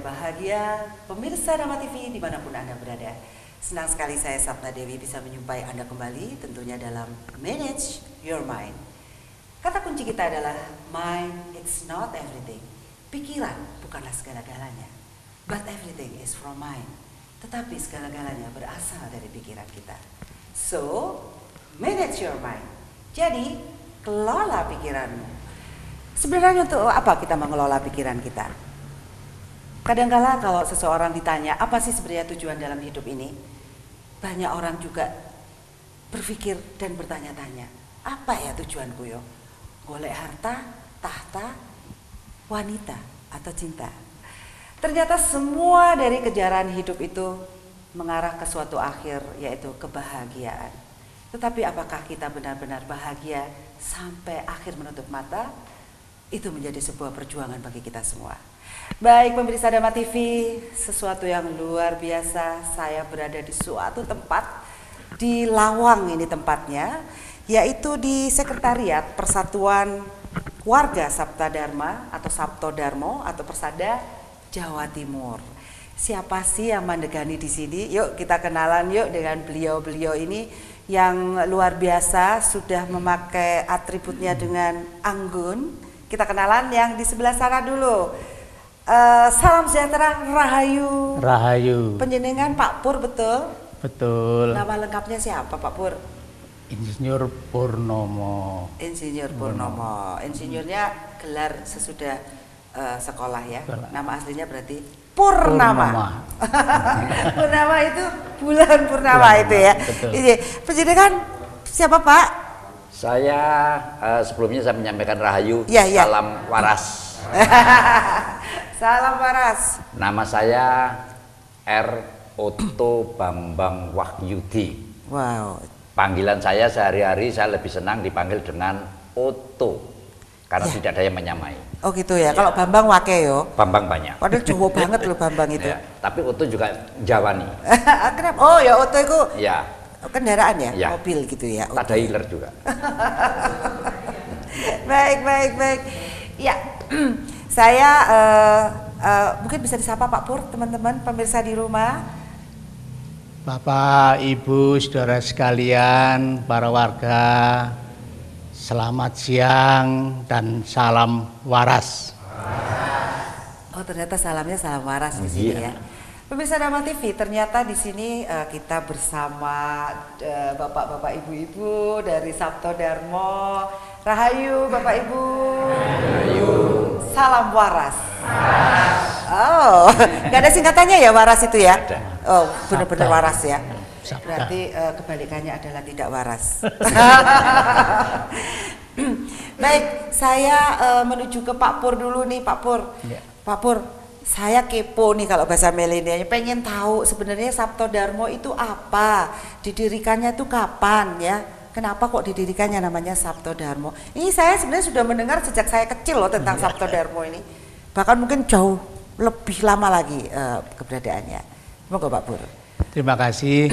dan bahagia pemirsa Dharma TV dimanapun Anda berada. Senang sekali saya Sapna Dewi bisa menyumpai Anda kembali tentunya dalam Manage Your Mind. Kata kunci kita adalah mind it's not everything. Pikiran bukanlah segala-galanya, but everything is from mind. Tetapi segala-galanya berasal dari pikiran kita. So, manage your mind. Jadi, kelola pikiranmu. Sebenarnya untuk apa kita mengelola pikiran kita? Kadangkala kalau seseorang ditanya, apa sih sebenarnya tujuan dalam hidup ini? Banyak orang juga berpikir dan bertanya-tanya, apa ya tujuanku yo? Golek harta, tahta, wanita, atau cinta? Ternyata semua dari kejaran hidup itu mengarah ke suatu akhir, yaitu kebahagiaan. Tetapi apakah kita benar-benar bahagia sampai akhir menutup mata? Itu menjadi sebuah perjuangan bagi kita semua. Baik pemirsa Dharma TV, sesuatu yang luar biasa, saya berada di suatu tempat, di Lawang ini tempatnya, yaitu di Sekretariat Persatuan Warga Sabta Dharma atau Sabto Darmo atau Persada Jawa Timur. Siapa sih yang mendegani di sini? Yuk kita kenalan yuk dengan beliau-beliau ini yang luar biasa, sudah memakai atributnya dengan anggun. Kita kenalan yang di sebelah sana dulu. Salam sejahtera, Rahayu. Rahayu. Penjenengan Pak Pur, betul? Betul. Nama lengkapnya siapa Pak Pur? Insinyur Purnomo. Insinyur Purnomo. Insinyurnya gelar sesudah sekolah ya. Nama aslinya berarti Purnama. Purnama itu bulan Purnama itu ya. Iya. Penjenengan siapa Pak? Saya sebelumnya saya menyampaikan Rahayu, ya, ya. Salam waras. Salam waras. Nama saya R. Otto Bambang Wahyudi. Wow. Panggilan saya sehari-hari saya lebih senang dipanggil dengan Otto karena ya. tidak ada yang menyamai. Oh gitu ya. Kalau Bambang wake yo. Bambang banyak. Padahal Jawa banget loh Bambang itu. Ya, tapi Otto juga Jawani. Kenapa? Oh ya Otto itu. Ya. Kendaraan ya, ya, mobil gitu ya. Ada healer juga. Baik. Ya, saya mungkin bisa disapa Pak Pur, teman-teman pemirsa di rumah. Bapak, Ibu, saudara sekalian, para warga, selamat siang dan salam waras. Oh ternyata salamnya salam waras di sini ya. Pemirsa Dharma TV, ternyata di sini kita bersama bapak-bapak, ibu-ibu dari Sabto Darmo. Rahayu, bapak ibu. Rahayu. Salam waras. Oh, nggak ada singkatannya ya waras itu ya? Ada. Oh, benar-benar waras ya. Sabta. Berarti kebalikannya adalah tidak waras. Baik, saya menuju ke Pak Pur dulu nih, Pak Pur. Ya. Pak Pur. Saya kepo nih kalau bahasa milenialnya, pengen tahu sebenarnya Sabto Darmo itu apa, didirikannya itu kapan ya, kenapa kok didirikannya namanya Sabto Darmo. Ini saya sebenarnya sudah mendengar sejak saya kecil loh tentang Sabto Darmo ini, bahkan mungkin jauh lebih lama lagi keberadaannya. Semoga Pak Pur. Terima kasih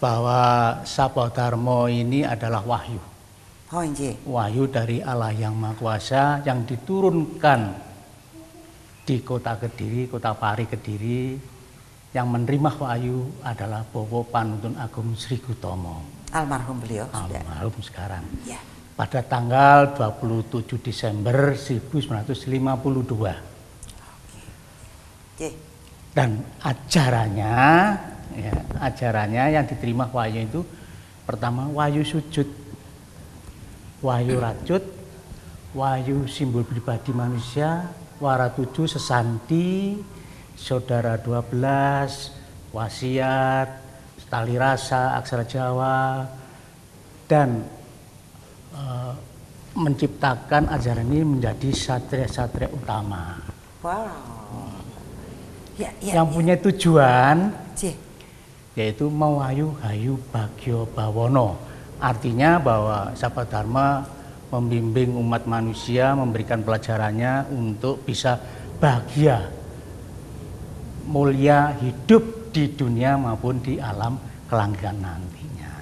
bahwa Sabto Darmo ini adalah wahyu. Oh iya. Wahyu dari Allah yang Maha Kuasa yang diturunkan di kota Kediri, kota Pari Kediri, yang menerima wahyu adalah Bowo Panuntun Agung Sri Gutomo. Almarhum beliau. Almarhum sekarang. Ya. Pada tanggal 27 Desember 1952. Oke. Dan ajarannya yang diterima wahyu itu pertama wahyu sujud, wahyu rajut, wahyu simbol pribadi manusia, Wara 7 sesanti, saudara 12, wasiat, tali rasa, aksara Jawa, dan menciptakan ajaran ini menjadi satria-satria utama. Wow. Yang punya tujuan Cih. yaitu Mawayu Hayu Bagyo Bawono. Artinya bahwa Sabto Dharma membimbing umat manusia, memberikan pelajarannya untuk bisa bahagia, mulia hidup di dunia maupun di alam kelanggengan nantinya.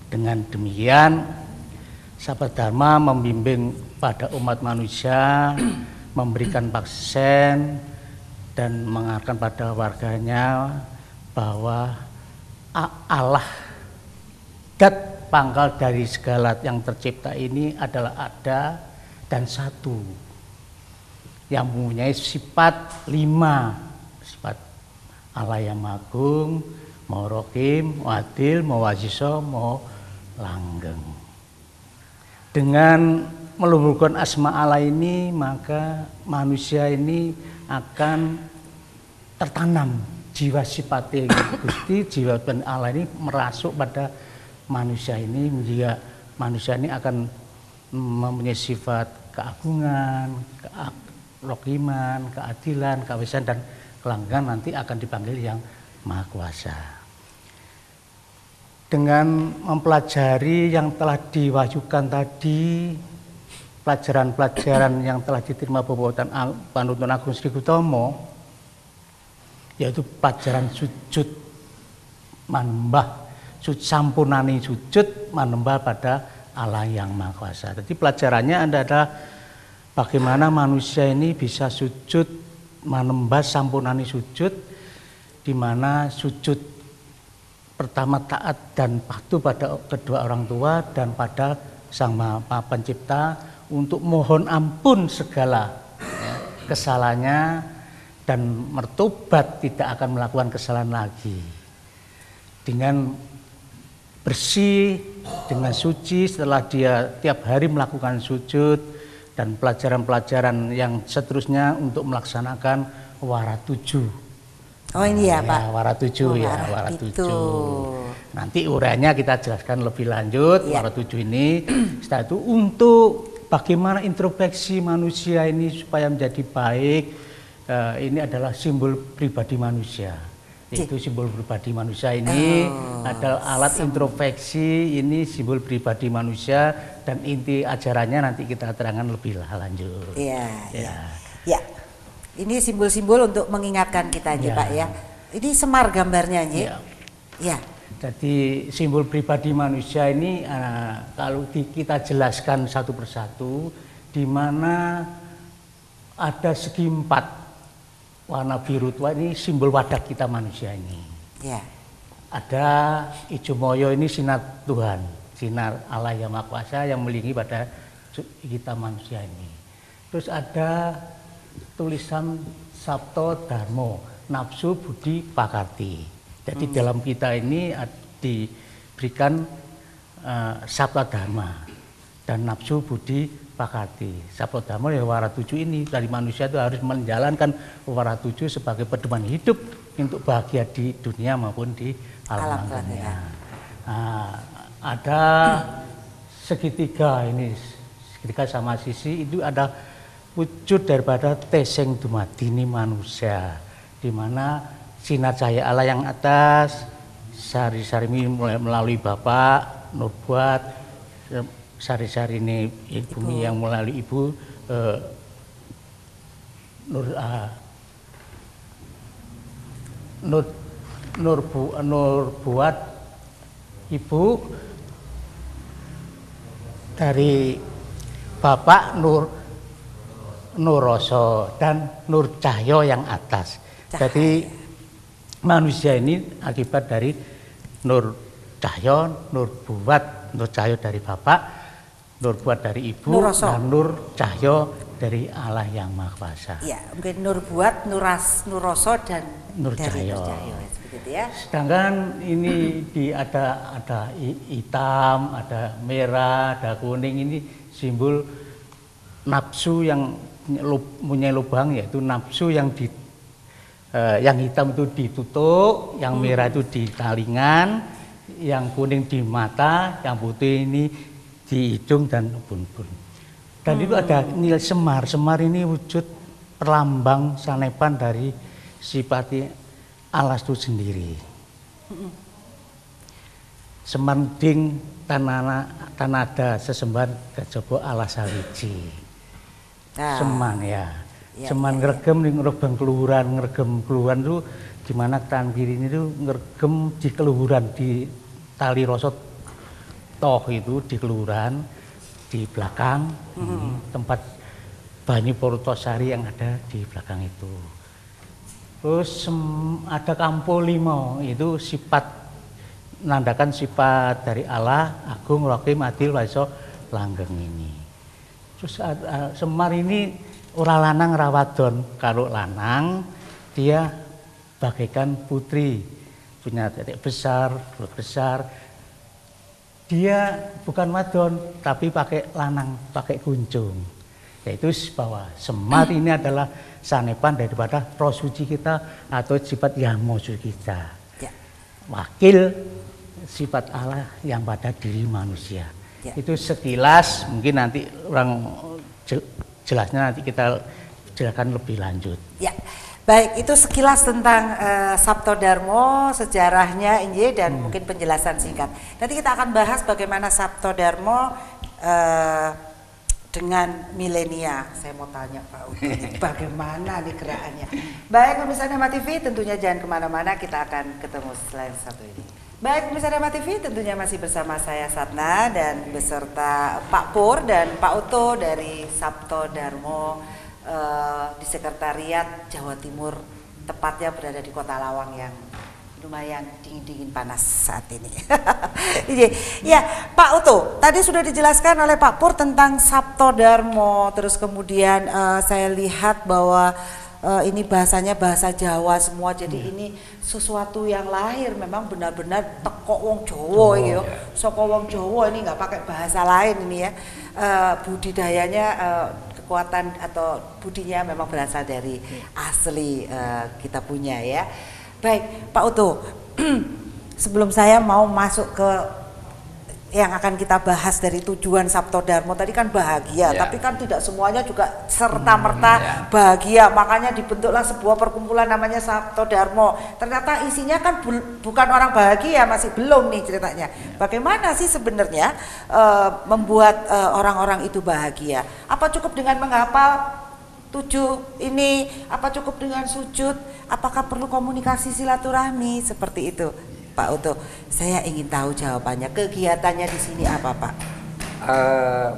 Dengan demikian, Sabto Dharma membimbing pada umat manusia, memberikan paksen dan mengarahkan pada warganya bahwa Allah dat pangkal dari segala yang tercipta ini adalah ada dan satu yang mempunyai sifat 5, sifat Allah yang Agung, Maha Rohim, Maha Adil, Maha Waziso, Maha Langgeng. Dengan meluburkan asma Allah ini, maka manusia ini akan tertanam jiwa sifatnya Gusti, jiwa Allah ini merasuk pada manusia ini, menjadi manusia ini akan mempunyai sifat keagungan, kerohiman, keadilan, kewisan dan kelanggengan, nanti akan dipanggil yang Maha Kuasa. Dengan mempelajari yang telah diwahyukan tadi, pelajaran-pelajaran yang telah diterima Bobotan Panuntun Agung Sri Gutomo, yaitu pelajaran sujud manembah, sampurnani sujud manembah pada Allah yang Maha Kuasa. Jadi pelajarannya adalah bagaimana manusia ini bisa sujud manembah sampurnani sujud, di mana sujud pertama taat dan patuh pada kedua orang tua dan pada Sang Maha Pencipta untuk mohon ampun segala kesalahannya dan bertobat tidak akan melakukan kesalahan lagi. Dengan bersih, dengan suci setelah dia tiap hari melakukan sujud dan pelajaran-pelajaran yang seterusnya untuk melaksanakan wara 7. Oh ini ya, Pak. Wara 7 ya, wara 7. Nanti uraiannya kita jelaskan lebih lanjut. Ya. Wara 7 ini setelah itu untuk bagaimana introspeksi manusia ini supaya menjadi baik, ini adalah simbol pribadi manusia. Itu simbol pribadi manusia ini adalah alat introspeksi, ini simbol pribadi manusia dan inti ajarannya nanti kita terangkan lebih lanjut. Iya. Ya. Ini simbol-simbol untuk mengingatkan kita aja, Pak ya. Ini Semar gambarnya aja. Ya. Jadi simbol pribadi manusia ini kalau kita jelaskan satu persatu, di mana ada segi 4 warna biru tua ini simbol wadah kita manusia ini. Ya. Ada hijau moyo ini sinar Tuhan, sinar Allah yang Maha Kuasa yang melinggi pada kita manusia ini. Terus ada tulisan Sabto Dharmo, nafsu budi pakarti. Jadi dalam kita ini diberikan Sabto Dharma dan nafsu budi pakarti. Sabto Dharma ya wara 7 ini dari manusia itu harus menjalankan wara 7 sebagai pedoman hidup untuk bahagia di dunia maupun di alam dunia. Ada segitiga ini, segitiga sama sisi itu ada wujud daripada teseng dumadini manusia, di mana sinar cahaya Allah yang atas sari-sari ini melalui Bapak Nurbuat, sari-sari ini bumi yang melalui Ibu Nurbuat Ibu dari Bapak Nuroso dan Nur Cahyo yang atas. Jadi manusia ini akibat dari Nur Cahyo, Nur Buat, Nur Cahyo dari Bapak, Nur Buat dari Ibu, Nuroso. Dan Nur Cahyo dari Allah yang Maha Kuasa. Ya, mungkin Nur Buat, Nuroso dan Nur Cahyo. Ya. Sedangkan ini ada hitam, ada merah, ada kuning, ini simbol nafsu yang punya lubang, yaitu nafsu yang yang hitam itu ditutup, yang merah itu di talingan, yang kuning di mata, yang putih ini di hidung dan ubun-ubun. Dan itu ada nilai semar. Semar ini wujud perlambang sanepan dari sifat Allah itu sendiri. Semanding tanada sesemban kejaba Allah sawiji. Seman ya. Seman ngregem ning ngerebang keluhuran, ngregem keluhuran itu di mana tangan kiri ini itu ngregem di keluhuran di tali rosot toh itu di keluhuran di belakang tempat Banyu Portosari yang ada di belakang itu. Terus ada kampo limo, itu sifat menandakan sifat dari Allah, agung, rohim, adil, waiso, langgeng ini. Terus Semar ini ora lanang rawadon, kalau lanang dia bagaikan putri, punya titik besar, perut besar. Dia bukan wadon, tapi pakai lanang, pakai kunjung. Yaitu bahwa Semar ini adalah sanepan daripada roh suci kita atau sifat yang musuh kita. Ya. Wakil sifat Allah yang pada diri manusia. Ya. Itu sekilas, mungkin nanti orang jelasnya nanti kita jelaskan lebih lanjut. Ya. Baik, itu sekilas tentang Sabto Darmo, sejarahnya Inje, dan mungkin penjelasan singkat. Nanti kita akan bahas bagaimana Sabto Darmo dengan milenia. Saya mau tanya Pak Uto, bagaimana nih gerakannya? Baik, pemirsa Dharma TV, tentunya jangan kemana-mana, kita akan ketemu setelah satu ini. Baik, pemirsa Dharma TV, tentunya masih bersama saya Satna dan beserta Pak Pur dan Pak Uto dari Sabto Darmo di Sekretariat Jawa Timur, tepatnya berada di Kota Lawang yang lumayan dingin-dingin panas saat ini. Ya, Pak Uto, tadi sudah dijelaskan oleh Pak Pur tentang Sabto Darmo, terus kemudian saya lihat bahwa ini bahasanya bahasa Jawa semua, jadi ini sesuatu yang lahir memang benar-benar teko wong Jawa ya. Soko wong Jawa ini nggak pakai bahasa lain ini ya. Budidayanya kekuatan atau budinya memang berasal dari asli kita punya ya. Baik, Pak Uto, sebelum saya mau masuk ke yang akan kita bahas dari tujuan Sabto Darmo, tadi kan bahagia, tapi kan tidak semuanya juga serta-merta bahagia, makanya dibentuklah sebuah perkumpulan namanya Sabto Darmo. Ternyata isinya kan bukan orang bahagia, masih belum nih ceritanya. Bagaimana sih sebenarnya membuat orang-orang itu bahagia? Apa cukup dengan menghafal 7 ini, apa cukup dengan sujud, apakah perlu komunikasi silaturahmi seperti itu, Pak Uto? Saya ingin tahu jawabannya. Kegiatannya di sini apa, Pak?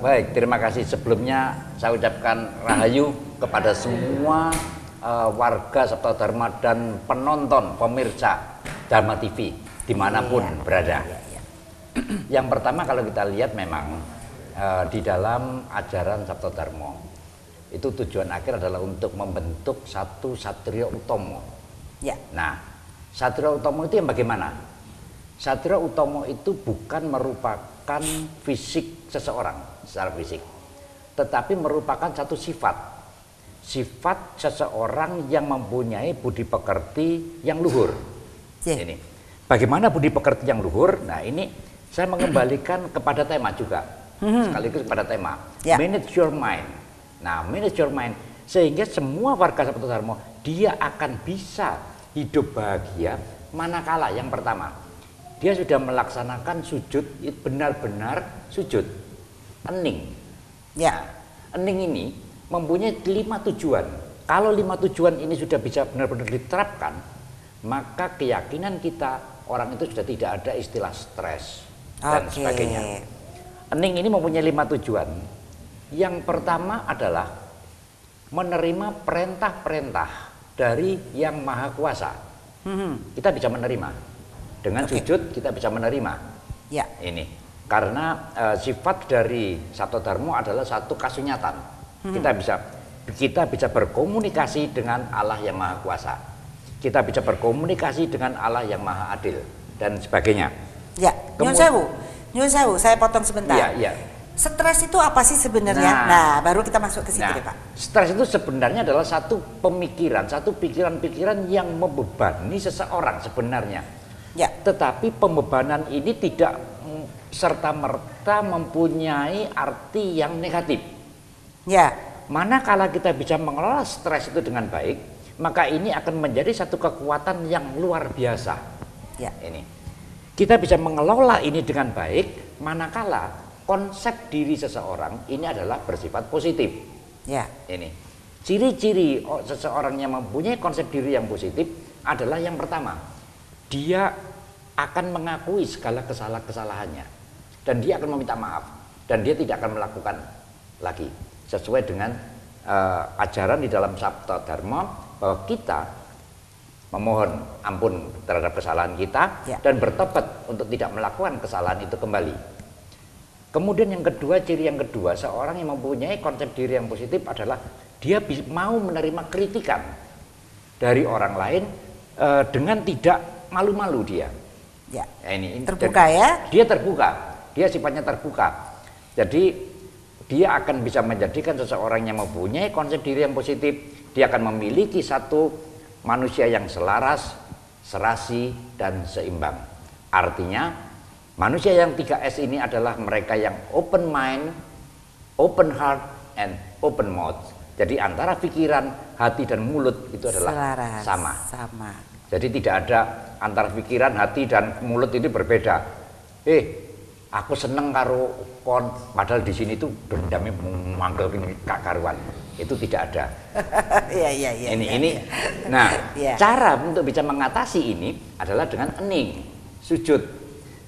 Baik, terima kasih. Sebelumnya saya ucapkan rahayu kepada semua warga Sabto Dharma dan penonton, pemirsa Dharma TV dimanapun berada. Yang pertama, kalau kita lihat memang di dalam ajaran Sabto Darmo itu tujuan akhir adalah untuk membentuk satu Satrio Utomo. Ya. Nah, Satrio Utomo itu yang bagaimana? Satrio Utomo itu bukan merupakan fisik seseorang secara fisik, tetapi merupakan satu sifat. Sifat seseorang yang mempunyai budi pekerti yang luhur. Ini. Bagaimana budi pekerti yang luhur? Nah, ini saya mengembalikan kepada tema juga. Sekaligus kepada tema. Manage your mind. Nah, manage your mind, sehingga semua warga Sabto Darmo dia akan bisa hidup bahagia manakala yang pertama dia sudah melaksanakan sujud, benar-benar sujud, hening. Ya, hening ini mempunyai 5 tujuan. Kalau 5 tujuan ini sudah bisa benar-benar diterapkan, maka keyakinan kita orang itu sudah tidak ada istilah stres dan sebagainya. Hening ini mempunyai 5 tujuan. Yang pertama adalah menerima perintah-perintah dari Yang Maha Kuasa. Kita bisa menerima. Dengan sujud kita bisa menerima. Ya. Ini. Karena sifat dari Sabto Darmo adalah satu kasunyatan. Kita bisa berkomunikasi dengan Allah Yang Maha Kuasa. Kita bisa berkomunikasi dengan Allah Yang Maha Adil dan sebagainya. Ya. Nyun sewu, saya potong sebentar. Iya. Stres itu apa sih sebenarnya? Nah, baru kita masuk ke situ deh, Pak. Stres itu sebenarnya adalah satu pemikiran, satu pikiran-pikiran yang membebani seseorang sebenarnya. Ya. Tetapi pembebanan ini tidak serta-merta mempunyai arti yang negatif. Ya. Manakala kita bisa mengelola stres itu dengan baik, maka ini akan menjadi satu kekuatan yang luar biasa. Ya. Ini. Kita bisa mengelola ini dengan baik, manakala konsep diri seseorang ini adalah bersifat positif. Ya. Ini ciri-ciri seseorang yang mempunyai konsep diri yang positif adalah yang pertama, dia akan mengakui segala kesalahannya dan dia akan meminta maaf dan dia tidak akan melakukan lagi sesuai dengan ajaran di dalam Sabto Darmo bahwa kita memohon ampun terhadap kesalahan kita dan bertobat untuk tidak melakukan kesalahan itu kembali. Kemudian yang kedua, ciri yang kedua, seorang yang mempunyai konsep diri yang positif adalah dia mau menerima kritikan dari orang lain dengan tidak malu-malu dia. Ya. Ini terbuka ya? Dia terbuka, dia sifatnya terbuka. Jadi dia akan bisa menjadikan seseorang yang mempunyai konsep diri yang positif, dia akan memiliki satu manusia yang selaras, serasi, dan seimbang. Artinya, manusia yang 3S ini adalah mereka yang open mind, open heart, and open mouth. Jadi antara pikiran, hati, dan mulut itu adalah selaras, sama. Jadi tidak ada antara pikiran, hati, dan mulut itu berbeda. Aku seneng karo kon, padahal di sini tuh dendamnya manggil kak karuan. Itu tidak ada. Iya. Ini. Nah, cara untuk bisa mengatasi ini adalah dengan hening, sujud.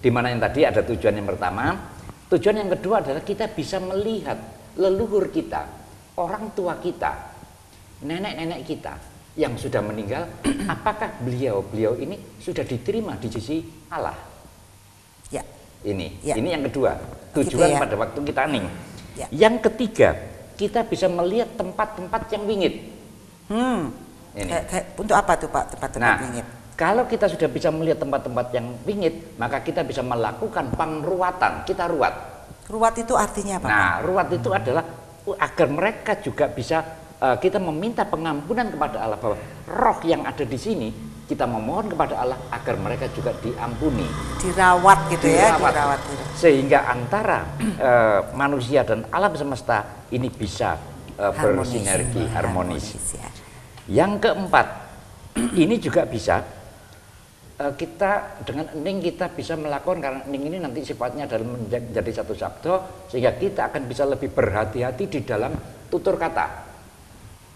Di mana yang tadi ada tujuan yang pertama, tujuan yang kedua adalah kita bisa melihat leluhur kita, orang tua kita, nenek-nenek kita yang sudah meninggal, apakah beliau ini sudah diterima di sisi Allah? Ya. Ini yang kedua, tujuan pada waktu kita hening. Ya. Yang ketiga, kita bisa melihat tempat-tempat yang wingit. Ini. Untuk apa tuh Pak tempat-tempat wingit? Kalau kita sudah bisa melihat tempat-tempat yang wingit, maka kita bisa melakukan pangruatan. Kita ruat. Ruat itu artinya apa? Nah, ruat itu adalah agar mereka juga bisa kita meminta pengampunan kepada Allah, bahwa roh yang ada di sini kita memohon kepada Allah agar mereka juga diampuni. Dirawat gitu ya, dirawat. Sehingga antara manusia dan alam semesta ini bisa bersinergi, harmonis. Ya. Yang keempat, ini juga bisa kita dengan hening kita bisa melakukan, karena hening ini nanti sifatnya adalah menjadi satu sabda, sehingga kita akan bisa lebih berhati-hati di dalam tutur kata.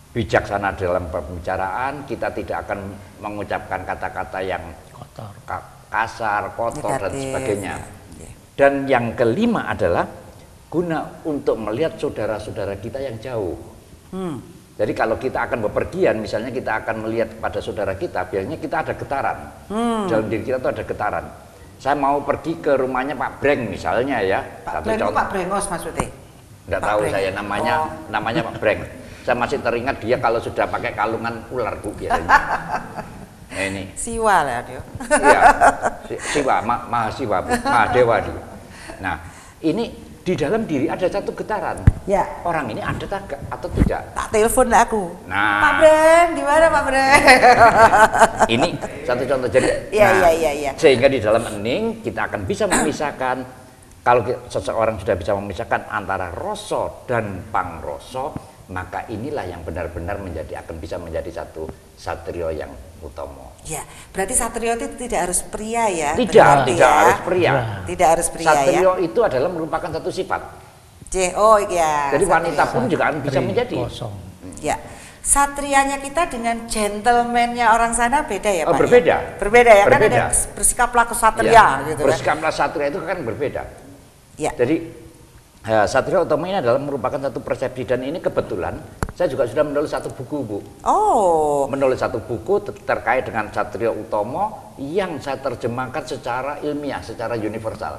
Bijaksana dalam pembicaraan, kita tidak akan mengucapkan kata-kata yang kotor, kasar, kotor, negatif, dan sebagainya. Dan yang kelima adalah guna untuk melihat saudara-saudara kita yang jauh. Jadi kalau kita akan bepergian, misalnya kita akan melihat pada saudara kita, biasanya kita ada getaran. Dalam diri kita itu ada getaran. Saya mau pergi ke rumahnya Pak Breng misalnya ya. Pak Breng, Pak Brengos maksudnya? Enggak tahu Breng. Saya namanya Pak Breng. Saya masih teringat dia kalau sudah pakai kalungan ular Bu biasanya. Nah, ini. Siwa lah dia. Iya. Siwa, Mahasiwa, Mahadewa dia. Nah, ini di dalam diri ada satu getaran. Ya. Orang ini ada atau tidak? Tak telepon lah aku. Nah. Pak Breng, di mana Pak Breng? Ini satu contoh. Jadi, iya. Sehingga di dalam hening kita akan bisa memisahkan. Kalau seseorang sudah bisa memisahkan antara rasa dan pangrasa, maka inilah yang benar-benar akan bisa menjadi satu satrio yang utama. Ya, berarti satrio itu tidak harus pria ya? Tidak harus pria. Tidak harus pria satrio itu adalah merupakan satu sifat. Ya. Jadi wanita pun juga bisa menjadi. Ya. Satrianya kita dengan gentleman-nya orang sana beda ya Pak? Berbeda. Berbeda ya, kan ada bersikaplah kesatria gitu kan? Bersikaplah satria itu kan berbeda. Ya. Jadi satria utama ini adalah merupakan satu persepsi, dan ini kebetulan saya juga sudah menulis satu buku Bu. Menulis satu buku terkait dengan satria utama yang saya terjemahkan secara ilmiah, secara universal,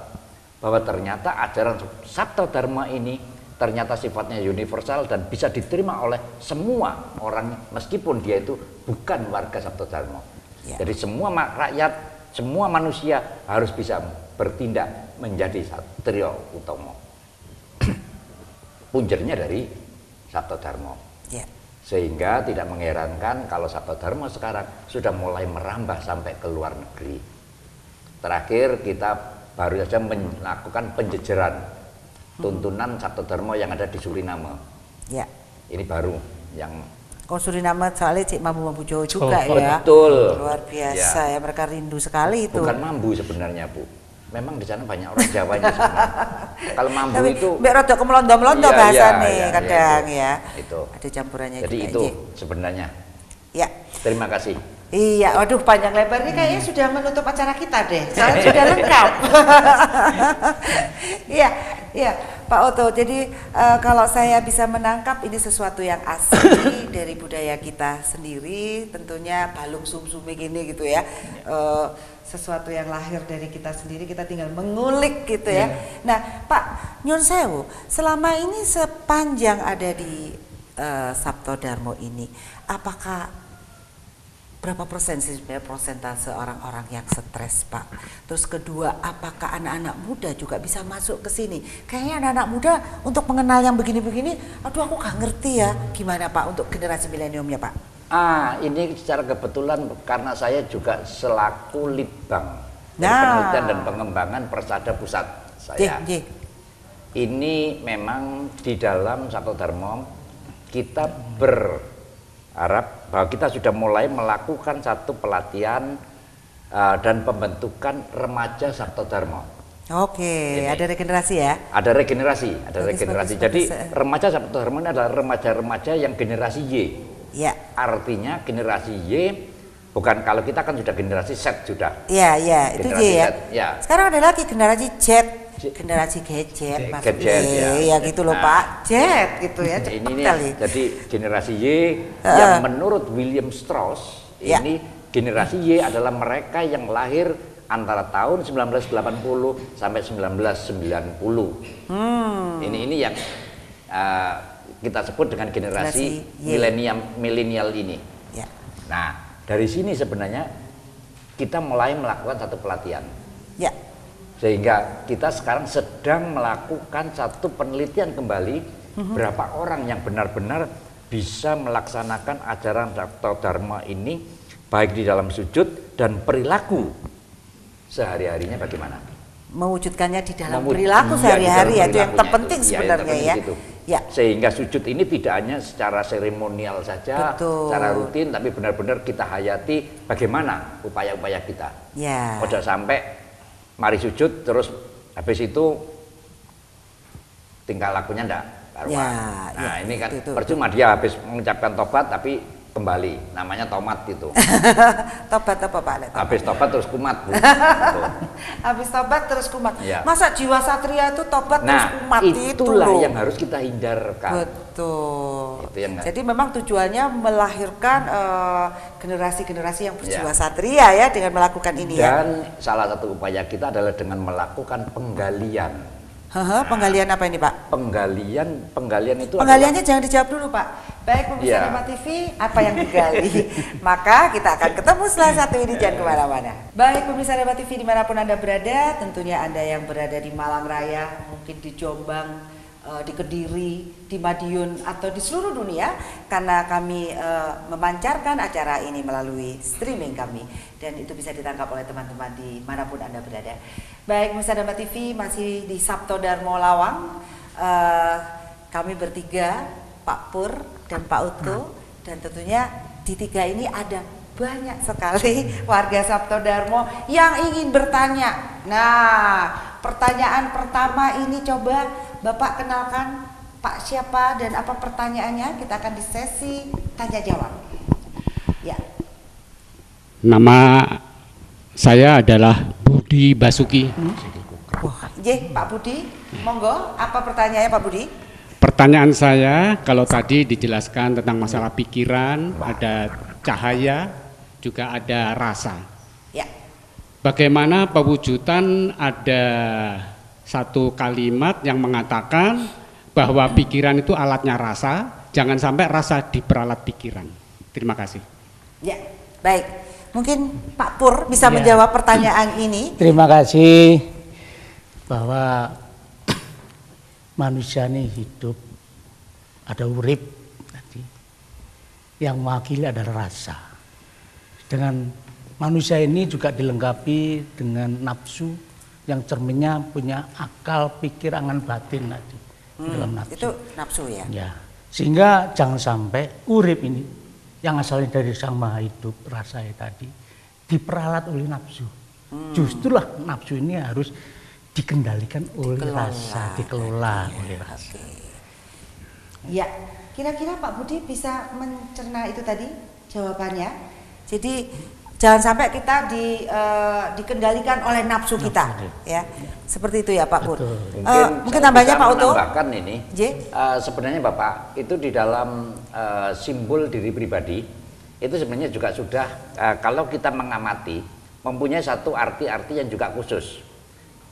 bahwa ternyata ajaran Sabta Dharma ini ternyata sifatnya universal dan bisa diterima oleh semua orang meskipun dia itu bukan warga Sabta Dharma. Jadi semua rakyat, semua manusia harus bisa bertindak menjadi satria utama. Punjernya dari Sabta Dharma. Sehingga tidak mengherankan kalau Sabta Dharma sekarang sudah mulai merambah sampai ke luar negeri. Terakhir kita baru saja melakukan penjejeran tuntunan Sabta Dharma yang ada di Suriname. Ini baru yang Suriname soalnya Cik Mambu Jawa juga ya. Betul. Luar biasa ya, mereka rindu sekali itu. Bukan mambu sebenarnya Bu. Memang di sana banyak orang Jawanya sebenarnya. Kalau mambu tapi, itu mbak rada kemelondo-melondo bahasanya kadang ya. Itu. Ada campurannya jadi juga. Jadi itu sebenarnya. Ya. Terima kasih. Iya, waduh panjang lebar ini kayaknya sudah menutup acara kita deh. Soalnya sudah lengkap. Iya. Pak Oto. Jadi kalau saya bisa menangkap ini sesuatu yang asli dari budaya kita sendiri, tentunya balung sumsumi gini gitu ya. Sesuatu yang lahir dari kita sendiri, kita tinggal mengulik gitu ya. Nah, Pak Nyun Sewu, selama ini sepanjang ada di Sabto Dharma ini, apakah berapa persen sih sebenarnya persentase orang-orang yang stres, Pak? Terus kedua, apakah anak-anak muda juga bisa masuk ke sini? Kayaknya anak-anak muda untuk mengenal yang begini-begini, aduh aku gak ngerti ya. Gimana Pak untuk generasi mileniumnya, Pak? Ini secara kebetulan karena saya juga selaku litbang penelitian dan pengembangan Persada Pusat saya. Ini memang di dalam Sabto Dharma kita berharap bahwa kita sudah mulai melakukan satu pelatihan dan pembentukan remaja Sabto Dharma. Oke, ada regenerasi ya? Ada regenerasi, regenerasi. Jadi remaja Sabto Dharma ini adalah remaja-remaja yang generasi Y. Ya. Artinya generasi Y, bukan, kalau kita kan sudah generasi Z sudah. Iya, itu Y ya. Ya. Sekarang ada lagi generasi Z, generasi gadget, ya gitu loh Pak, Z gitu ya. Ini nih, jadi generasi Y yang menurut William Strauss ini generasi Y adalah mereka yang lahir antara tahun 1980 sampai 1990. Ini yang kita sebut dengan generasi milenial ini. Ya. Nah, dari sini sebenarnya kita mulai melakukan satu pelatihan. Ya. Sehingga kita sekarang sedang melakukan satu penelitian kembali berapa orang yang benar-benar bisa melaksanakan ajaran Sabto Dharma ini baik di dalam sujud dan perilaku sehari-harinya bagaimana. Mewujudkannya di dalam perilaku sehari-hari ya, itu yang terpenting sebenarnya ya. Ya. Sehingga sujud ini tidak hanya secara seremonial saja, secara rutin, tapi benar-benar kita hayati bagaimana upaya-upaya kita. Ya. Tidak sampai mari sujud terus habis itu tingkah lakunya enggak karuan. Nah, ini kan percuma dia habis mengucapkan tobat tapi kembali, namanya tomat itu. Tobat apa Pak? Habis tobat terus kumat, Bu. Habis tobat terus kumat. Ya. Masa jiwa satria itu tobat terus kumat itu? Itulah yang harus kita hindarkan. Betul. Itu yang jadi memang tujuannya melahirkan generasi-generasi yang berjiwa satria ya dengan melakukan ini. Dan salah satu upaya kita adalah dengan melakukan penggalian. Penggalian apa ini Pak? Penggalian itu penggaliannya jangan dijawab dulu Pak. Baik pemirsa Dharma TV, apa yang digali? Maka kita akan ketemu setelah satu ini, jangan kemana-mana. Baik pemirsa Dharma TV dimanapun Anda berada, tentunya Anda yang berada di Malang Raya, mungkin di Jombang, di Kediri, di Madiun, atau di seluruh dunia, karena kami memancarkan acara ini melalui streaming kami, dan itu bisa ditangkap oleh teman-teman di manapun Anda berada. Baik pemirsa Dharma TV, masih di Sabto Dharma Lawang, kami bertiga, Pak Pur dan Pak Uto, dan tentunya di tiga ini ada banyak sekali warga Sabto Dharma yang ingin bertanya. Nah, pertanyaan pertama ini coba Bapak kenalkan Pak siapa dan apa pertanyaannya. Kita akan di sesi tanya jawab. Ya. Nama saya adalah Budi Basuki. Pak Budi, monggo, apa pertanyaannya Pak Budi? Pertanyaan saya, kalau tadi dijelaskan tentang masalah pikiran, ada cahaya, juga ada rasa. Ya. Bagaimana pewujudan ada satu kalimat yang mengatakan bahwa pikiran itu alatnya rasa, jangan sampai rasa diperalat pikiran. Terima kasih. Ya, baik. Mungkin Pak Pur bisa menjawab pertanyaan ini. Terima kasih. Bahwa manusia ini hidup, ada urip tadi, yang mewakili adalah rasa. Dengan manusia ini juga dilengkapi dengan nafsu yang cerminnya punya akal, pikir, angan, batin tadi dalam nafsu. Itu nafsu ya. Ya. Sehingga jangan sampai urip ini yang asalnya dari Sang Maha Hidup, rasa tadi, diperalat oleh nafsu. Justrulah nafsu ini harus dikendalikan oleh rasa, dikelola oleh rasa. Ya, kira-kira Pak Budi bisa mencerna itu tadi jawabannya. Jadi Jangan sampai kita dikendalikan oleh nafsu kita, ya. Seperti itu ya Pak Pur. Mungkin tambahnya Pak Uto. Menambahkan ini, sebenarnya Bapak itu di dalam simbol diri pribadi itu sebenarnya juga sudah kalau kita mengamati mempunyai satu arti-arti yang juga khusus.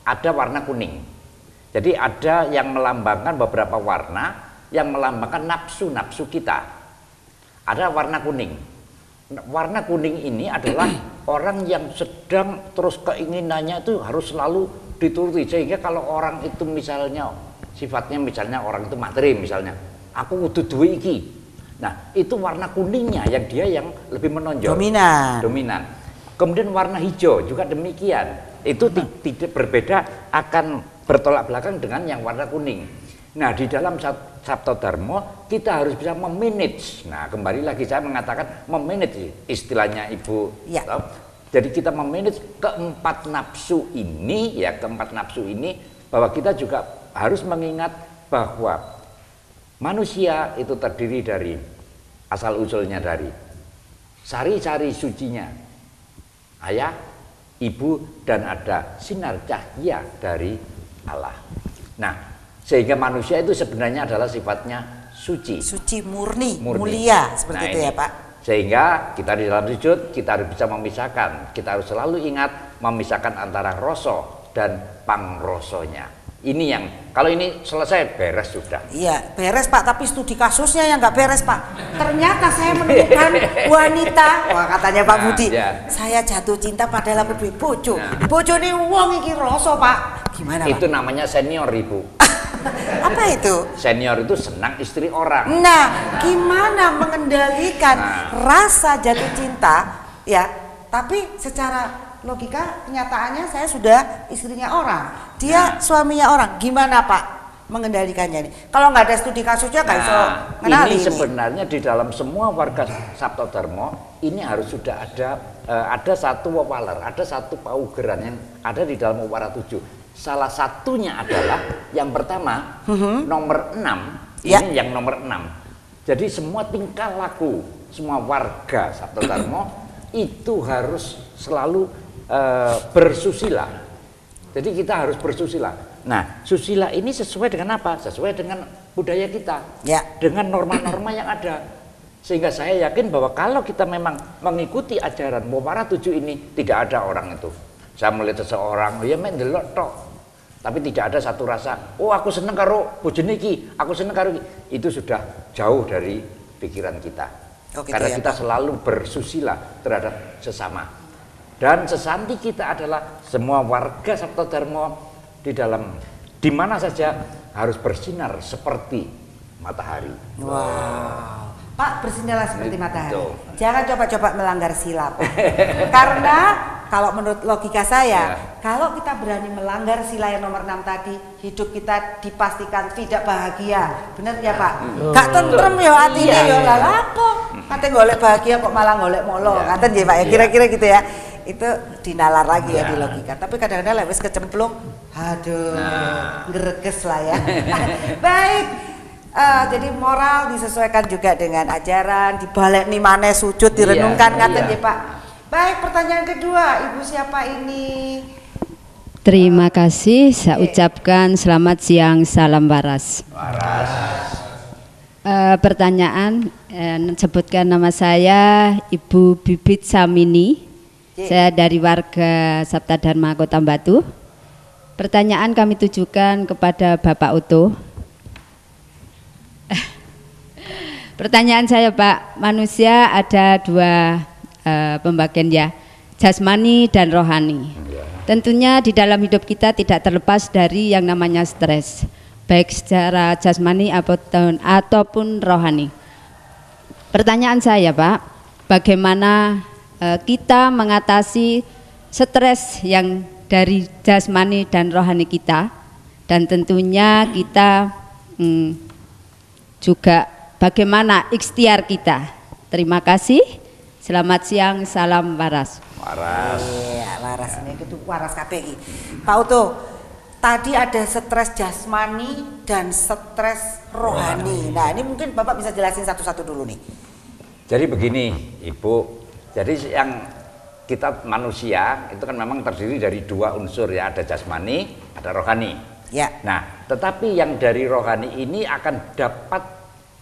Ada warna kuning. Jadi ada yang melambangkan beberapa warna yang melambangkan nafsu-nafsu kita. Ada warna kuning. Warna kuning ini adalah orang yang sedang terus keinginannya itu harus selalu dituruti, sehingga kalau orang itu misalnya sifatnya misalnya orang itu materi misalnya, aku kudu duwe iki. Nah, itu warna kuningnya yang dia yang lebih menonjol. Dominan. Kemudian warna hijau juga demikian. Itu tidak berbeda, akan bertolak belakang dengan yang warna kuning. Nah, di dalam Sabto Dharma kita harus bisa memanage. Nah, kembali lagi saya mengatakan memanage istilahnya Ibu. Ya. Jadi kita memanage keempat nafsu ini, ya keempat nafsu ini, bahwa kita juga harus mengingat bahwa manusia itu terdiri dari asal usulnya dari sari-sari sucinya ayah, ibu, dan ada sinar cahaya dari Allah. Nah, sehingga manusia itu sebenarnya adalah sifatnya suci, murni. Mulia, seperti itu ya Pak. Sehingga kita di dalam sujud kita harus bisa memisahkan, kita harus selalu ingat memisahkan antara rasa dan pangrosonya. Ini yang kalau ini selesai beres sudah. Iya beres Pak, tapi studi kasusnya yang nggak beres Pak. Ternyata saya menemukan wanita, wah katanya Pak Budi, saya jatuh cinta padahal aku duwe bojo. Bojone wong iki rasa Pak. Gimana Pak? Itu namanya senior Ibu. Apa itu? Senior itu senang istri orang. Nah, gimana mengendalikan rasa jatuh cinta ya? Tapi secara logika kenyataannya saya sudah istrinya orang, dia suaminya orang. Gimana Pak mengendalikannya ini? Kalau nggak ada studi kasusnya nggak bisa ngenali. Ini sebenarnya di dalam semua warga Sabto Dharma ini harus sudah ada satu wawalar, ada satu paugeran yang ada di dalam Wawara 7. Salah satunya adalah yang pertama nomor 6, ini yang nomor 6. Jadi semua tingkah laku semua warga Sabto Dharma itu harus selalu bersusila. Jadi kita harus bersusila. Nah, susila ini sesuai dengan apa? Sesuai dengan budaya kita, dengan norma-norma yang ada. Sehingga saya yakin bahwa kalau kita memang mengikuti ajaran Wawara 7 ini, tidak ada orang itu. Saya melihat seseorang, ya main delok tok. Tapi tidak ada satu rasa, oh aku seneng karo bojone iki, aku seneng karo iki. Itu sudah jauh dari pikiran kita. Karena kita selalu bersusila terhadap sesama. Dan sesanti kita adalah semua warga Sabto Dharma di mana saja harus bersinar seperti matahari. Wow. Pak, bersinarlah seperti matahari. Jangan coba-coba melanggar sila, Pak. Karena kalau menurut logika saya, kalau kita berani melanggar sila yang nomor 6 tadi, hidup kita dipastikan tidak bahagia. Benar ya Pak? Gak tentrem ya hatinya ya lapo. Katanya golek bahagia kok malah golek molo. Ngaten ya Pak ya, kira-kira gitu ya. Itu dinalar lagi ya di logika. Tapi kadang-kadang lewis kecemplung, aduh, greges lah ya. Baik. Jadi moral disesuaikan juga dengan ajaran, dibalik nih maneh sujud direnungkan ngaten ya Pak. Baik, pertanyaan kedua, Ibu siapa ini? Terima kasih, saya ucapkan selamat siang, salam waras. Pertanyaan, sebutkan nama saya Ibu Bibit Samini. Saya dari warga Sabta Dharma Kota Batu. Pertanyaan kami tujukan kepada Bapak Uto. Pertanyaan saya Pak, manusia ada dua pembagian ya, jasmani dan rohani. Tentunya di dalam hidup kita tidak terlepas dari yang namanya stres, baik secara jasmani ataupun rohani. Pertanyaan saya Pak, bagaimana kita mengatasi stres yang dari jasmani dan rohani kita, dan tentunya kita juga bagaimana ikhtiar kita. Terima kasih. Selamat siang, salam waras. Waras. Iya, waras ini itu waras KPI. Pak Uto, tadi ada stres jasmani dan stres rohani. Nah, ini mungkin Bapak bisa jelasin satu-satu dulu nih. Jadi begini, Ibu. Jadi yang kita manusia itu kan memang terdiri dari dua unsur ya, ada jasmani, ada rohani. Ya. Nah, tetapi yang dari rohani ini akan dapat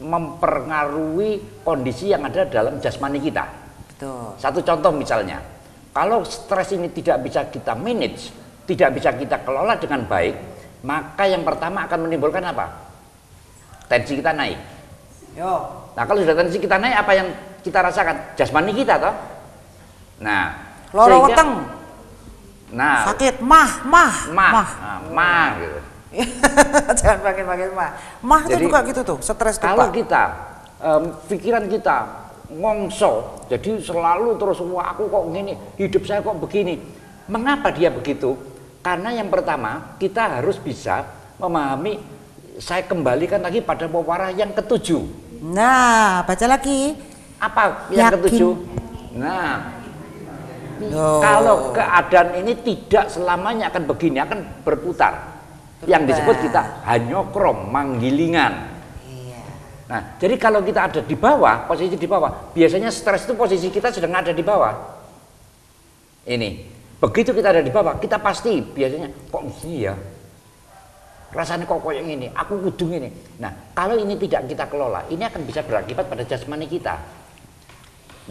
mempengaruhi kondisi yang ada dalam jasmani kita. Betul. Satu contoh misalnya, kalau stres ini tidak bisa kita manage, tidak bisa kita kelola dengan baik, maka yang pertama akan menimbulkan apa? Tensi kita naik. Yo. Nah, kalau sudah tensi kita naik, apa yang kita rasakan? Jasmani kita toh. Nah, loro weteng. Nah, sakit mah gitu. Jangan pakai mah. Mah itu juga gitu tuh, stres tuh, kalau Pak. kita pikiran kita ngongso, jadi selalu terus wah aku kok gini, hidup saya kok begini. Mengapa dia begitu? Karena yang pertama kita harus bisa memahami, saya kembalikan lagi pada pewarah yang ketujuh. Nah, baca lagi. Apa yang ketujuh? Nah, kalau keadaan ini tidak selamanya akan begini, akan berputar. Yang disebut kita hanyokrom, manggilingan. Iya. Nah, jadi kalau kita ada di bawah, posisi di bawah, biasanya stres itu posisi kita sedang ada di bawah. Ini, begitu kita ada di bawah, kita pasti biasanya kok gini ya, rasanya kok kayak gini, aku kudu ini. Nah, kalau ini tidak kita kelola, ini akan bisa berakibat pada jasmani kita.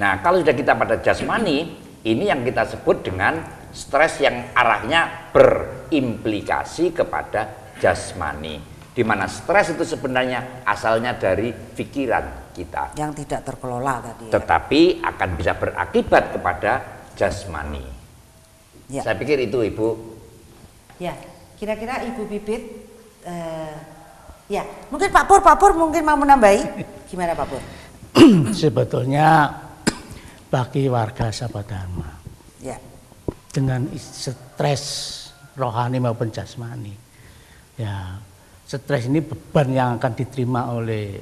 Nah, kalau sudah kita pada jasmani, ini yang kita sebut dengan stres yang arahnya berimplikasi kepada jasmani. Di mana stres itu sebenarnya asalnya dari pikiran kita. Yang tidak terkelola tadi. Tetapi akan bisa berakibat kepada jasmani. Ya. Saya pikir itu, Ibu. Ya, kira-kira Ibu Bibit, ya, mungkin Pak Pur mungkin mau menambahi. Gimana Pak Pur? Sebetulnya bagi warga Sahabat Dharma, ya, dengan stres rohani maupun jasmani, ya stres ini beban yang akan diterima oleh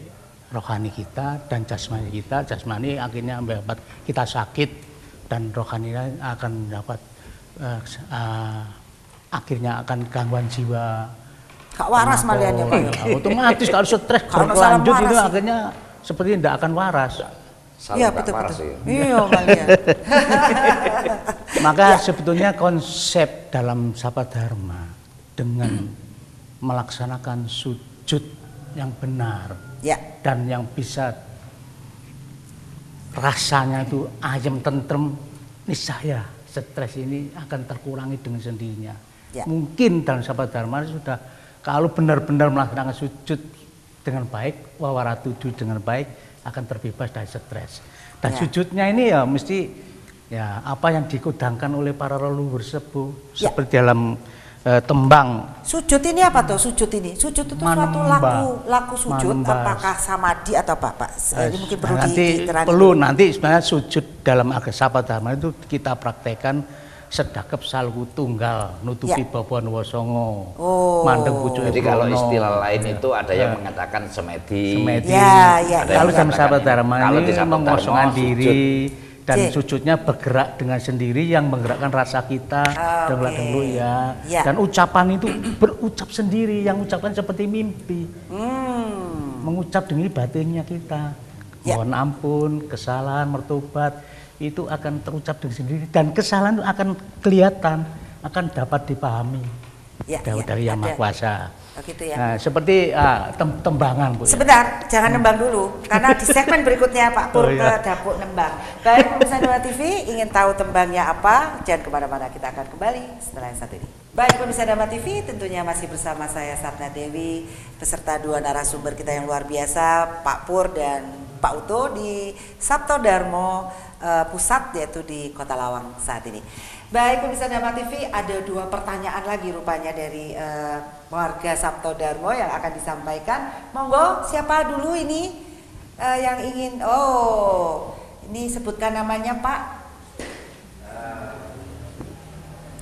rohani kita dan jasmani kita. Jasmani akhirnya mendapat kita sakit dan rohani akan mendapat akhirnya akan gangguan jiwa. Kak waras malian ya Pak. Otomatis kalau stres berlanjut itu akhirnya seperti tidak akan waras. Iya betul. Iya Malia. Maka sebetulnya konsep dalam Sahabat Dharma dengan melaksanakan sujud yang benar, ya, dan yang bisa rasanya itu ayem tentrem, niscaya stres ini akan terkurangi dengan sendirinya. Ya. Mungkin dalam Sahabat Dharma sudah kalau benar-benar melaksanakan sujud dengan baik, wawaratudu dengan baik, akan terbebas dari stres. Dan sujudnya ini ya mesti ya apa yang dikodangkan oleh para leluhur sepuh, seperti dalam tembang. Sujud ini apa tuh? Sujud ini, sujud itu suatu laku sujud. Apakah samadhi atau apa Pak? Ini mungkin perlu perlu nanti sebenarnya sujud dalam agama Sahabat Dharma itu kita praktekkan sedakep salwu tunggal nutupi babon wasongo mandeng pucuk. Jadi kalau istilah lain itu ada yang mengatakan semedi. Kalau dalam Sahabat Dharma ini mengosongkan diri dan sujudnya bergerak dengan sendiri yang menggerakkan rasa kita dulu ya. Dan ucapan itu berucap sendiri, yang ucapan seperti mimpi. Mengucap dengan batinnya kita. Mohon ampun, kesalahan, mertobat, itu akan terucap dengan sendiri dan kesalahan itu akan kelihatan, akan dapat dipahami dari Yang Maha Kuasa. Gitu ya. Nah, seperti tembangan Bu. Sebentar, jangan nembang dulu karena di segmen berikutnya Pak Pur ke dapur nembang. Baik pemirsa Dharma TV, ingin tahu tembangnya apa? Jangan kemana-mana, kita akan kembali setelah yang satu ini. Baik pemirsa Dharma TV, tentunya masih bersama saya Sapna Dewi beserta dua narasumber kita yang luar biasa, Pak Pur dan Pak Uto di Sabto Dharma Pusat, yaitu di Kota Lawang saat ini. Baik pemirsa Dharma TV, ada dua pertanyaan lagi rupanya dari warga Sabto Dharma yang akan disampaikan. Monggo, siapa dulu ini yang ingin? Oh, ini sebutkan namanya Pak.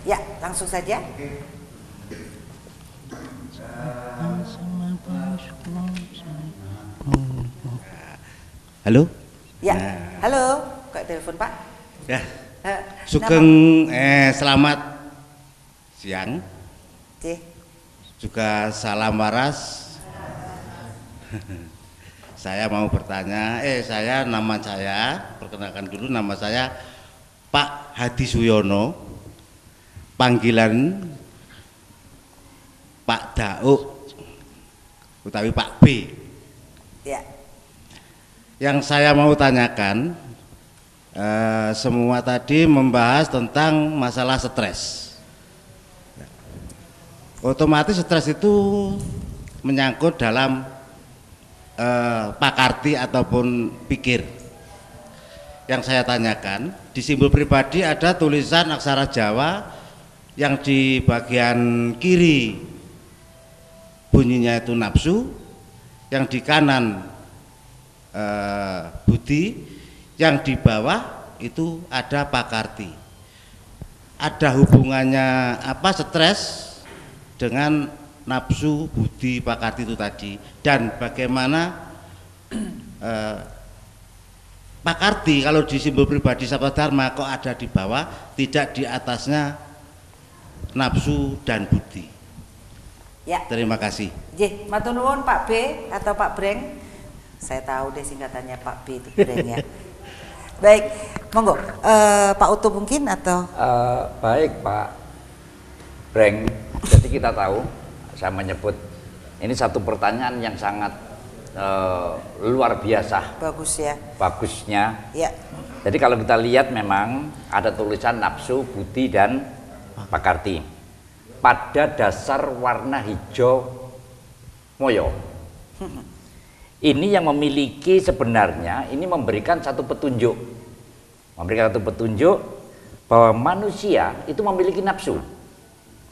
Ya, langsung saja. Halo? Ya, halo. Kok telepon Pak? Ya. Sugeng selamat siang. Juga salam waras. Saya mau bertanya, nama saya, perkenalkan dulu, nama saya Pak Hadi Suyono, panggilan Pak Dauk utawi Pak B. Ya. Yang saya mau tanyakan, semua tadi membahas tentang masalah stres. Otomatis stres itu menyangkut dalam pakarti ataupun pikir. Yang saya tanyakan, di simbol pribadi ada tulisan aksara Jawa yang di bagian kiri bunyinya itu nafsu, yang di kanan budi, yang di bawah itu ada pakarti. Ada hubungannya apa stres dengan nafsu, budi, pakarti itu tadi, dan bagaimana pakarti kalau di simbol pribadi Sabta Dharma kok ada di bawah, tidak di atasnya nafsu dan budi. Ya. Terima kasih. Matur nuwun Pak B atau Pak Breng. Saya tahu deh singkatannya Pak B itu Breng ya. Baik, monggo Pak Uto mungkin atau baik Pak Breng. Jadi kita tahu, saya menyebut ini satu pertanyaan yang sangat luar biasa. Bagus ya. Bagusnya. Ya. Jadi kalau kita lihat memang ada tulisan nafsu, budi dan pakarti. Pada dasar warna hijau moyo. Ini yang memiliki sebenarnya ini memberikan satu petunjuk. Memberikan satu petunjuk bahwa manusia itu memiliki nafsu.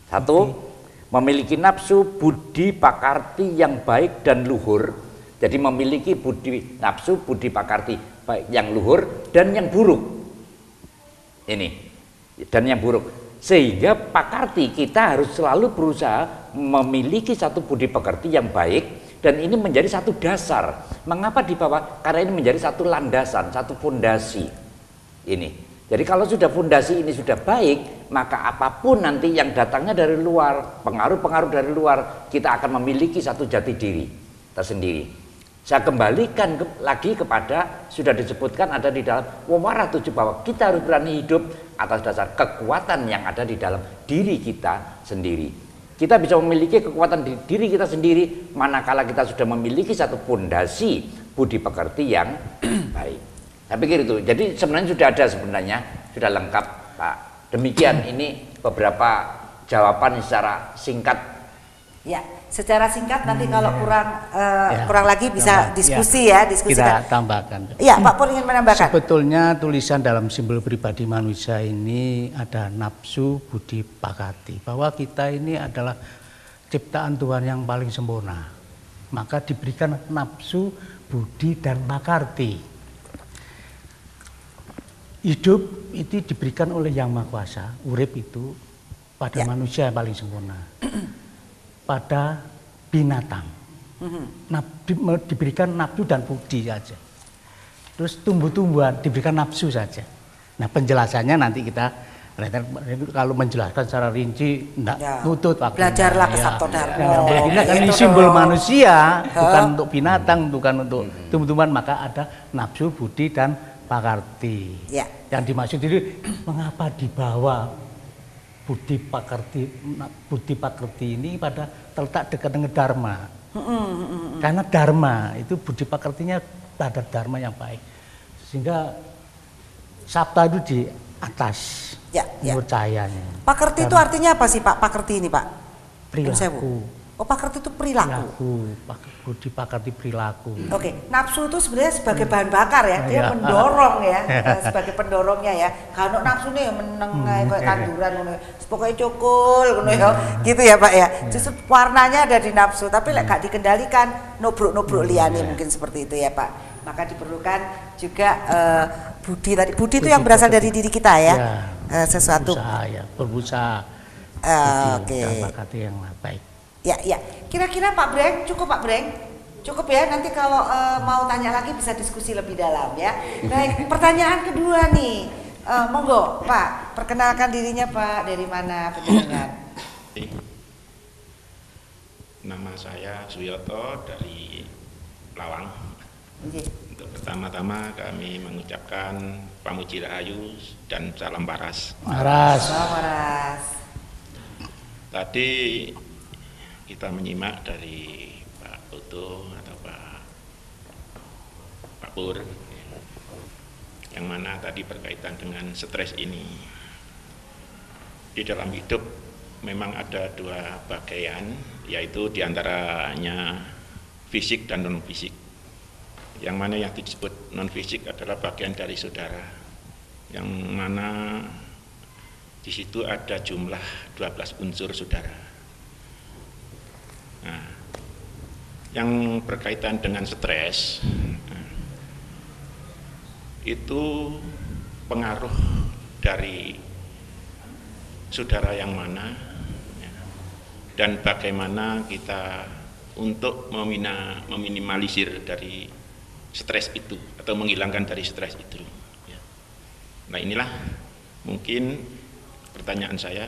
Satu, memiliki nafsu, budi, pakarti yang baik dan luhur. Jadi memiliki budi nafsu, budi, pakarti baik yang luhur dan yang buruk. Ini dan yang buruk. Sehingga pakarti kita harus selalu berusaha memiliki satu budi pakarti yang baik. Dan ini menjadi satu dasar. Mengapa di bawah? Karena ini menjadi satu landasan, satu fondasi. Ini. Jadi kalau sudah fondasi ini sudah baik, maka apapun nanti yang datangnya dari luar, pengaruh-pengaruh dari luar, kita akan memiliki satu jati diri tersendiri. Saya kembalikan lagi kepada sudah disebutkan ada di dalam Wawara 7 bahwa kita harus berani hidup atas dasar kekuatan yang ada di dalam diri kita sendiri. Kita bisa memiliki kekuatan di diri kita sendiri manakala kita sudah memiliki satu fondasi budi pekerti yang baik. Saya pikir itu. Jadi sebenarnya sudah lengkap Pak. Demikian ini beberapa jawaban secara singkat. Ya, secara singkat nanti kalau kurang lagi bisa diskusi ya, diskusikan. Kita tambahkan. Iya, Pak Pur ingin menambahkan. Sebetulnya tulisan dalam simbol pribadi manusia ini ada nafsu, budi, pakarti. Bahwa kita ini adalah ciptaan Tuhan yang paling sempurna. Maka diberikan nafsu, budi, dan pakarti. Hidup itu diberikan oleh Yang Maha Kuasa. Urip itu pada manusia yang paling sempurna. Pada binatang, diberikan nafsu dan budi saja. Terus tumbuh-tumbuhan diberikan nafsu saja. Nah penjelasannya nanti kita kalau menjelaskan secara rinci enggak nutut waktu. Belajarlah ke Sabta Dharma. Ini kan ini simbol manusia, bukan untuk binatang, bukan untuk tumbuh-tumbuhan, maka ada nafsu, budi dan pakarti. Ya. Yang dimaksud itu mengapa dibawa budi pakarti ini pada terletak dekat dengan dharma. Karena dharma itu budi pakartinya pada dharma yang baik. Sehingga sabta itu di atas menurut cahayanya. Pakarti itu artinya apa sih Pak? Pakarti ini Pak? Perilaku. Oh pakarti itu perilaku. Budi pakarti perilaku. Oke, nafsu itu sebenarnya sebagai bahan bakar ya, dia mendorong ya, sebagai pendorongnya ya. Kalau nafsu nih meneng kayak tanduran ngono, pokoknya cukul ngono ya, gitu ya Pak ya. Justru warnanya ada di nafsu, tapi lek gak dikendalikan, nubruk-nubruk liyane mungkin seperti itu ya Pak. Maka diperlukan juga budi tadi. Budi itu yang berasal dari diri kita ya, sesuatu. Berusaha. Oke. Pakarti yang baik. Ya. Kira-kira Pak Breng, cukup Pak Breng? Cukup ya, nanti kalau mau tanya lagi bisa diskusi lebih dalam ya. Baik, pertanyaan kedua nih. Monggo Pak, perkenalkan dirinya Pak, dari mana penjenengan? Nama saya Suyoto dari Lawang. Untuk pertama-tama kami mengucapkan Pamuji Rahayu dan salam waras. Salam waras. Tadi kita menyimak dari Pak Putu atau Pak Pur, yang mana tadi berkaitan dengan stres ini. Di dalam hidup memang ada dua bagian, yaitu diantaranya fisik dan non fisik. Yang mana yang disebut non fisik adalah bagian dari saudara, yang mana di situ ada jumlah 12 unsur saudara. Nah, yang berkaitan dengan stres itu pengaruh dari saudara yang mana dan bagaimana kita untuk meminimalisir dari stres itu atau menghilangkan dari stres itu. Nah, inilah mungkin pertanyaan saya.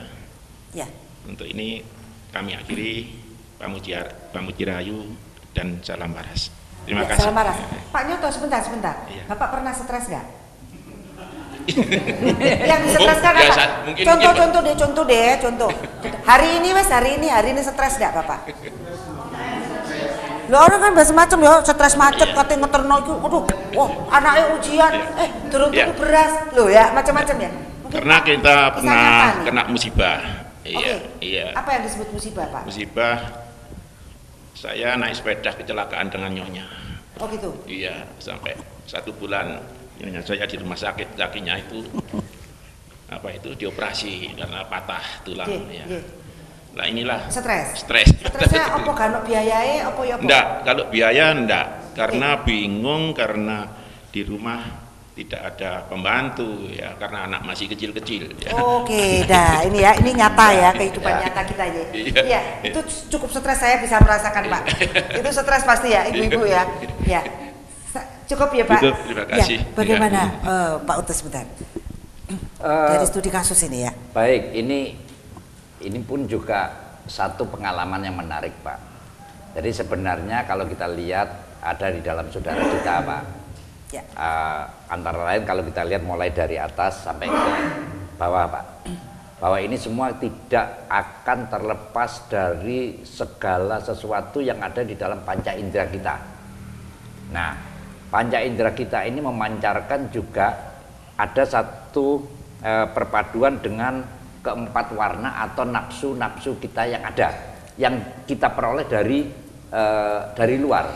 Ya. Untuk ini kami akhiri. Pamuji Rahayu dan salam waras. Terima kasih. Salam waras. Pak Nyoto, sebentar. Iya. Bapak pernah stres nggak? Yang distreskan apa? Contoh deh. Hari ini stres nggak Bapak? Lo orang kan macam ya, stres macet, katanya ngeterno itu, aduh, wah anaknya ujian, turun beras, lo ya macam-macam ya. Mungkin karena kita pernah kena musibah. Iya. Apa yang disebut musibah, Pak? Musibah, saya naik sepeda kecelakaan dengan nyonya. Oh gitu? Iya, sampai 1 bulan nyonya saya di rumah sakit, kakinya itu dioperasi karena patah tulang. Nah inilah stres. Stresnya apa kan biayae apa ya? Enggak, kalau biaya enggak, karena bingung karena di rumah tidak ada pembantu ya, karena anak masih kecil-kecil ya. Oke, ini nyata ya, kehidupan nyata kita ya. Iya, itu cukup stres, saya bisa merasakan Pak. Itu stres pasti ya, ibu-ibu ya. Ya. Cukup ya Pak. Cukup, terima kasih. Ya, bagaimana Pak Utus sebentar? Dari studi kasus ini ya. Baik, ini pun juga satu pengalaman yang menarik Pak. Jadi sebenarnya kalau kita lihat ada di dalam saudara kita Pak. Ya. Antara lain kalau kita lihat mulai dari atas sampai ke bawah Pak, bahwa ini semua tidak akan terlepas dari segala sesuatu yang ada di dalam panca indera kita. Nah, panca indera kita ini memancarkan juga ada satu perpaduan dengan keempat warna atau nafsu-nafsu kita yang ada, yang kita peroleh dari luar.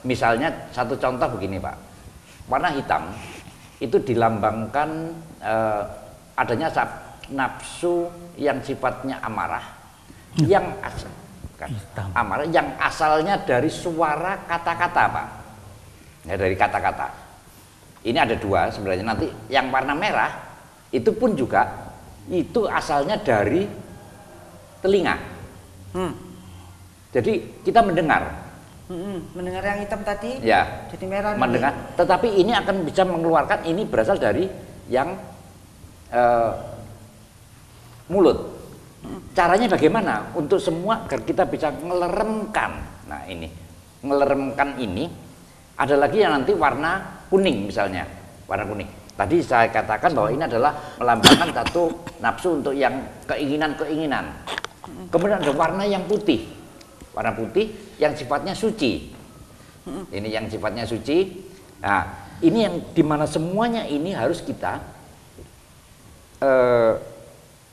Misalnya satu contoh begini Pak. Warna hitam itu dilambangkan adanya nafsu yang sifatnya amarah, yang asalnya dari suara kata-kata Pak, ya, dari kata-kata. Ini ada dua sebenarnya. Nanti yang warna merah itu pun juga itu asalnya dari telinga. Jadi kita mendengar. Mendengar yang hitam tadi, ya, jadi merah. Mendengar, tetapi ini akan bisa mengeluarkan, ini berasal dari yang mulut. Caranya bagaimana? Untuk semua agar kita bisa ngeleremkan. Nah ini, ngeleremkan ini ada lagi yang nanti warna kuning misalnya, warna kuning. Tadi saya katakan bahwa ini adalah melambangkan satu nafsu untuk yang keinginan-keinginan. Kemudian ada warna yang putih. Warna putih yang sifatnya suci. Ini yang sifatnya suci. Nah, ini yang dimana semuanya ini harus kita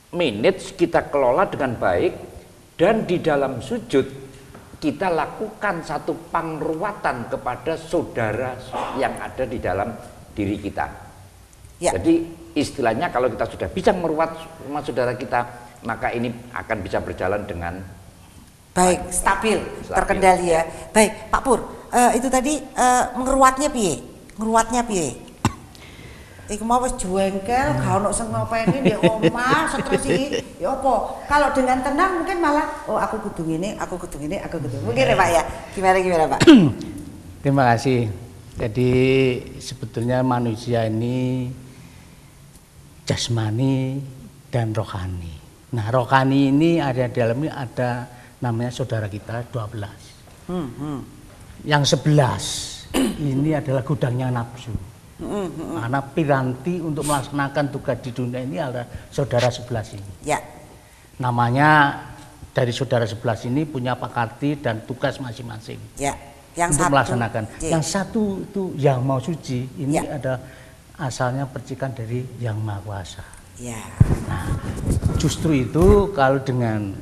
manage, kita kelola dengan baik, dan di dalam sujud kita lakukan satu pangruatan kepada saudara yang ada di dalam diri kita. Ya. Jadi istilahnya kalau kita sudah bisa meruat sama saudara kita, maka ini akan bisa berjalan dengan baik, stabil, terkendali ya. Baik, Pak Pur, itu tadi ngeruatnya piye? Ngeruatnya piye? Iku mau wis jengkel, gak ono sing ngopeni ndek omah, stres iki. Ya apa? Kalau dengan tenang mungkin malah aku kudu ngene, aku kudu ngene, aku kudu. Mungkin ya Pak ya. Gimana Pak? Terima kasih. Jadi sebetulnya manusia ini jasmani dan rohani. Nah, rohani ini ada di dalamnya ada namanya saudara kita 12. Yang 11 ini adalah gudangnya nafsu. Karena piranti untuk melaksanakan tugas di dunia ini adalah saudara 11 ini. Ya. Namanya dari saudara 11 ini punya pakarti dan tugas masing-masing. Ya. Yang untuk satu, melaksanakan. Yang satu itu yang mau suci, ini ada asalnya percikan dari Yang Maha Kuasa. Ya. Nah, justru itu kalau dengan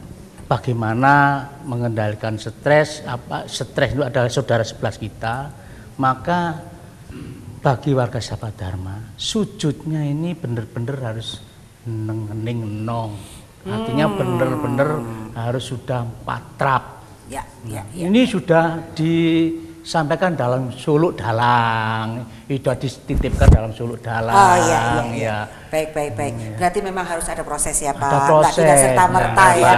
bagaimana mengendalikan stres, stres itu adalah saudara 11 kita, maka bagi warga Sahabat Dharma, sujudnya ini benar-benar harus neng-neng-nong. Artinya benar-benar harus sudah 4 trap. Ya, Ini sudah disampaikan dalam Suluk Dalang, sudah dititipkan dalam Suluk Dalang. Oh iya. Baik. Berarti memang harus ada proses ya Pak. Ada proses. Tidak serta-merta ya.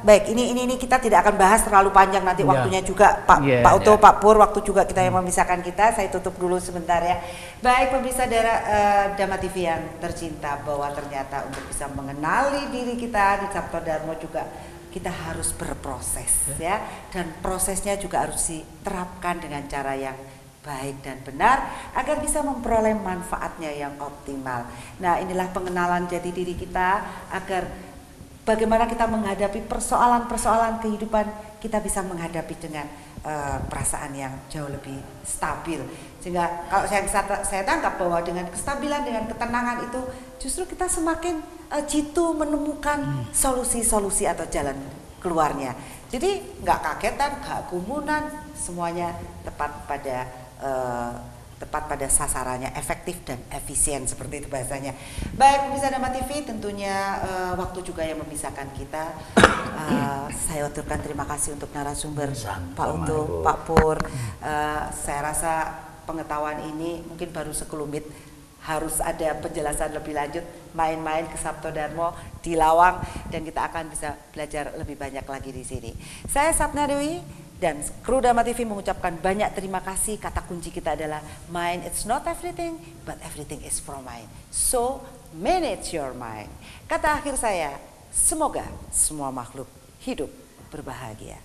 Baik. Ini kita tidak akan bahas terlalu panjang nanti waktunya juga Pak Uto, Pak Pur, waktu juga kita yang memisahkan kita. Saya tutup dulu sebentar ya. Baik pemirsa Dhamma TV yang tercinta, bahwa ternyata untuk bisa mengenali diri kita di Sabto Dharma juga kita harus berproses ya, dan prosesnya juga harus diterapkan dengan cara yang baik dan benar agar bisa memperoleh manfaatnya yang optimal. Nah, inilah pengenalan jati diri kita agar bagaimana kita menghadapi persoalan-persoalan kehidupan, kita bisa menghadapi dengan perasaan yang jauh lebih stabil. Sehingga kalau saya tangkap bahwa dengan kestabilan, dengan ketenangan itu justru kita semakin jitu menemukan solusi-solusi atau jalan keluarnya. Jadi nggak kagetan, nggak gumunan, semuanya tepat pada sasarannya, efektif dan efisien, seperti itu bahasanya. Baik pemirsa Dhamma TV, tentunya waktu juga yang memisahkan kita. Saya aturkan terima kasih untuk narasumber Pak Uto, Pak Pur. Saya rasa pengetahuan ini mungkin baru sekelumit, harus ada penjelasan lebih lanjut, main-main ke Sabto Dharma di Lawang, dan kita akan bisa belajar lebih banyak lagi di sini. Saya Sapna Dewi dan kru Dhamma TV mengucapkan banyak terima kasih. Kata kunci kita adalah mind it's not everything, but everything is from mind. So manage your mind. Kata akhir saya, semoga semua makhluk hidup berbahagia.